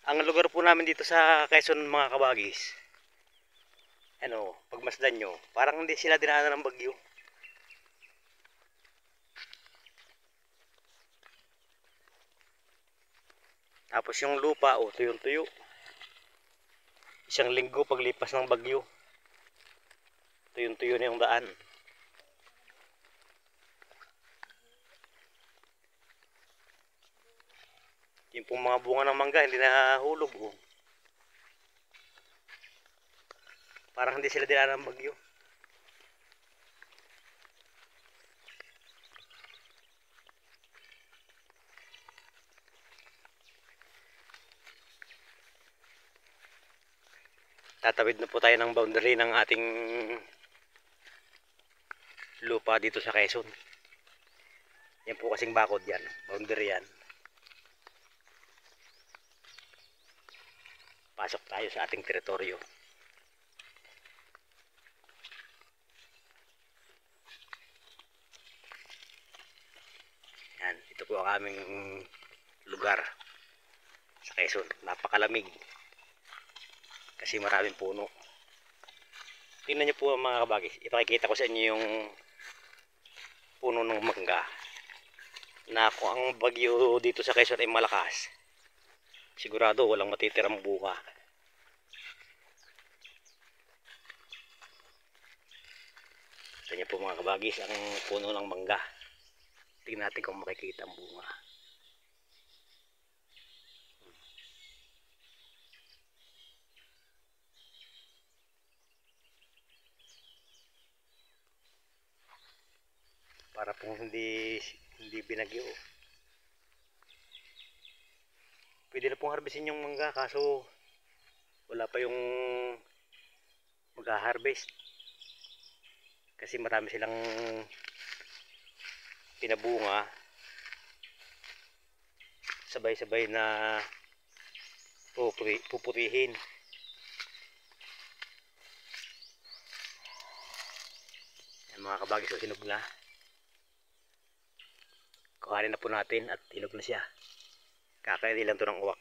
Ang lugar po namin dito sa Quezon mga kabagis, ano, pagmasdan nyo, parang hindi sila dinaanan ng bagyo. Tapos yung lupa, oh, tuyong-tuyo. Isang linggo paglipas ng bagyo, tuyong-tuyo na yung daan. Yung pong mga bunga ng mangga, hindi nahulog, oh. Parang hindi sila dinaanan ng bagyo. Tatawid na po tayo ng boundary ng ating lupa dito sa Quezon. Yan po kasing bakod yan, boundary yan. Pasok tayo sa ating teritoryo. Yan, ito po ang aming lugar sa Quezon. Napakalamig kasi maraming puno. Tingnan nyo po mga kabagis, ipakikita ko sa inyo yung puno ng mangga na kung ang bagyo dito sa Quezon ay malakas, sigurado walang matitirang bunga. Tingnan nyo po mga kabagis ang puno ng mangga. Tingnan natin kung makikita ang bunga. Para pong hindi binagyo. Pwede na pong harvestin yung mangga kaso wala pa yung mag-harvest kasi marami silang pinabunga, sabay-sabay na puputihin. Yan mga kabagis, so hinog na. Kuhanin na po natin at hinog na siya. Kakainin lang to ng uwak.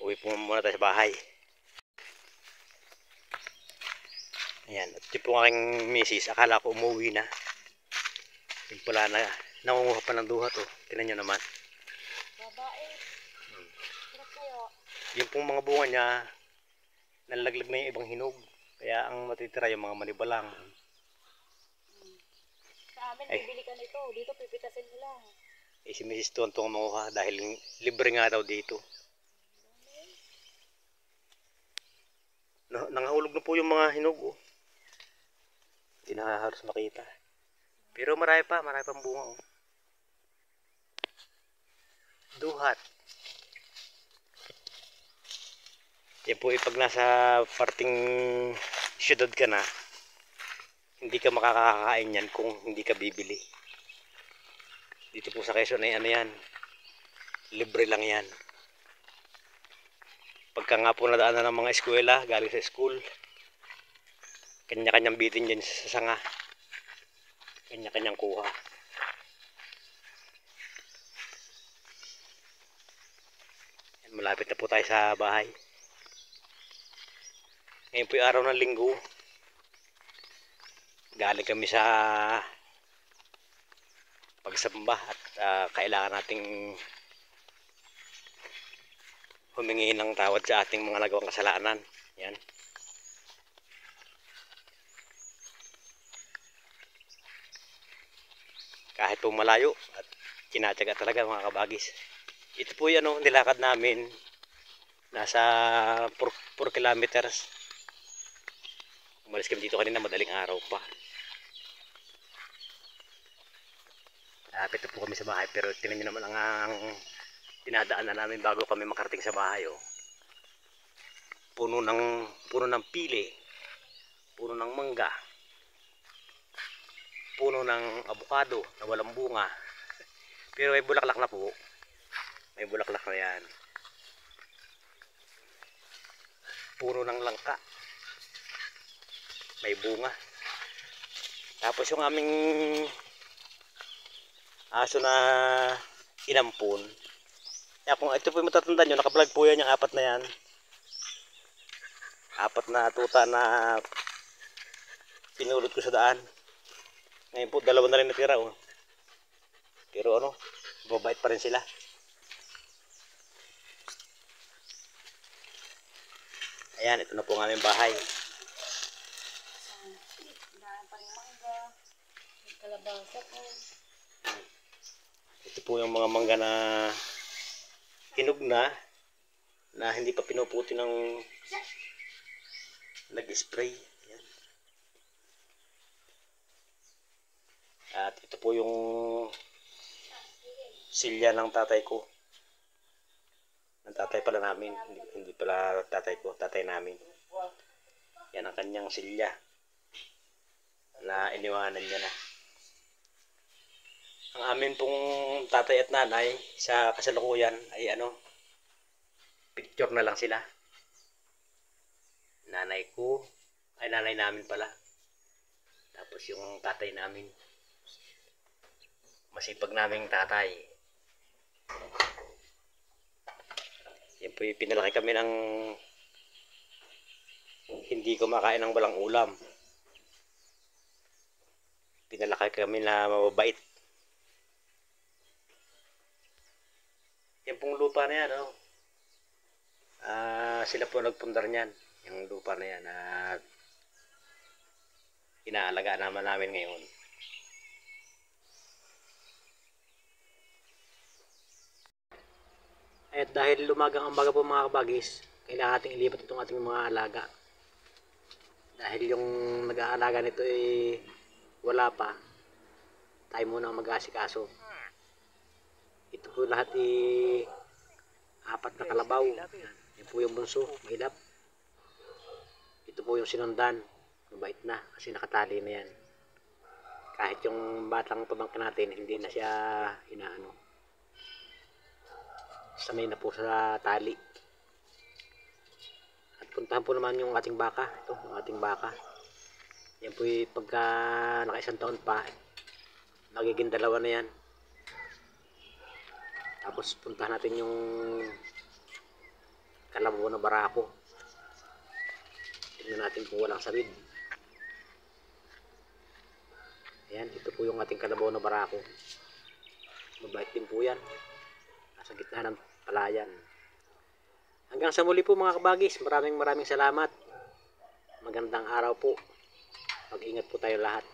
Uwi po muna tayo sa bahay. Ayan, at yung po aking misis, akala ko umuwi na. Yung pala na, nangunguha pa ng duhat, oh. Tingnan nyo naman. Babae. Sarap kayo. Yung pong mga bunga niya, nalaglag na yung ibang hinog. Kaya ang matitira yung mga manibalang. Sa amin, bibili ka nito. Dito, pipitasin mo lang. Eh, si Mrs. Tuntong manguha dahil libre nga daw dito. Nangahulog na po yung mga hinog, oh. Hindi na halos makita. Pero marami pang bunga, oh. Duhat. Yan po pag nasa parting syudad ka na, hindi ka makakakain yan kung hindi ka bibili. Dito po sa Quezon ay ano yan, libre lang yan. Pagka nga po nadaanan ng mga eskwela, galing sa school, kanya-kanyang bitin dyan sa sanga. Kanya-kanyang kuha. Yan, malapit na po tayo sa bahay. Ngayon po yung araw ng linggo. Galing kami sa pagsamba at kailangan nating humingi ng tawad sa ating mga nagawang kasalanan. Yan. Kahit po malayo at kinatyaga talaga mga kabagis. Ito po yung nilakad namin. Nasa 4 kilometers. Umalis kami dito kanina, madaling araw pa. Lapit na po kami sa bahay, pero tingnan nyo naman ang dinadaanan namin bago kami makarating sa bahay, oh. Puno ng pili, puno ng mangga, puno ng abukado na walang bunga. Pero may bulaklak na po. May bulaklak na yan. Puno ng langka. May bunga. Tapos yung aming aso na inampun. Kaya kung ito po yung matatandaan nyo, nakablog po yan yung apat na yan. Apat na tuta na pinulot ko sa daan. Ngayon po, dalawa na rin natira. Oh. Pero ano, mabait pa rin sila. Ayan, ito na po ang aming bahay. Daan pa rin mangga. May kalabasa po. Ito po yung mga mangga na hinog na hindi pa pinuputi ng nag-spray. Ayan. At ito po yung silya ng tatay ko. Ng tatay pala namin. Hindi pala tatay ko, tatay namin. Yan ang kanyang silya. Na iniwanan niya na. Ang amin pong tatay at nanay sa kasalukuyan ay ano, picture na lang sila. Nanay ko, ay nanay namin pala. Tapos yung tatay namin. Masipag naming tatay. Yan po yung pinalaki kami ng hindi kumakain ng walang ulam. Pinalaki kami na mababait. Yan pong lupa na yan, oh. Sila po nagpundar niyan. Yung lupa na yan at inaalagaan naman namin ngayon. At dahil lumagang ang baga po mga kabagis, kailangan nating ilipat itong ating mga alaga. Dahil yung nag-aalaga nito ay wala pa, tayo muna ang mag-aasikaso. Ito po lahat apat na kalabaw. Yan po yung bunso, mahilap. Ito po yung sinundan, mabait na kasi nakatali na yan. Kahit yung batang pamangkin natin, hindi na siya inaano. Sanay na po sa tali. At puntahan po naman yung ating baka. Ito, yung ating baka. Yan po yung pagka naka-isang taon pa, magiging dalawa na yan. Tapos puntahan natin yung kalabaw na barako. Tignan natin kung walang sabid. Ayan, ito po yung ating kalabaw na barako. Mabait din po yan. Nasa gitna ng palayan. Hanggang sa muli po mga kabagis, maraming salamat. Magandang araw po. Mag-ingat po tayo lahat.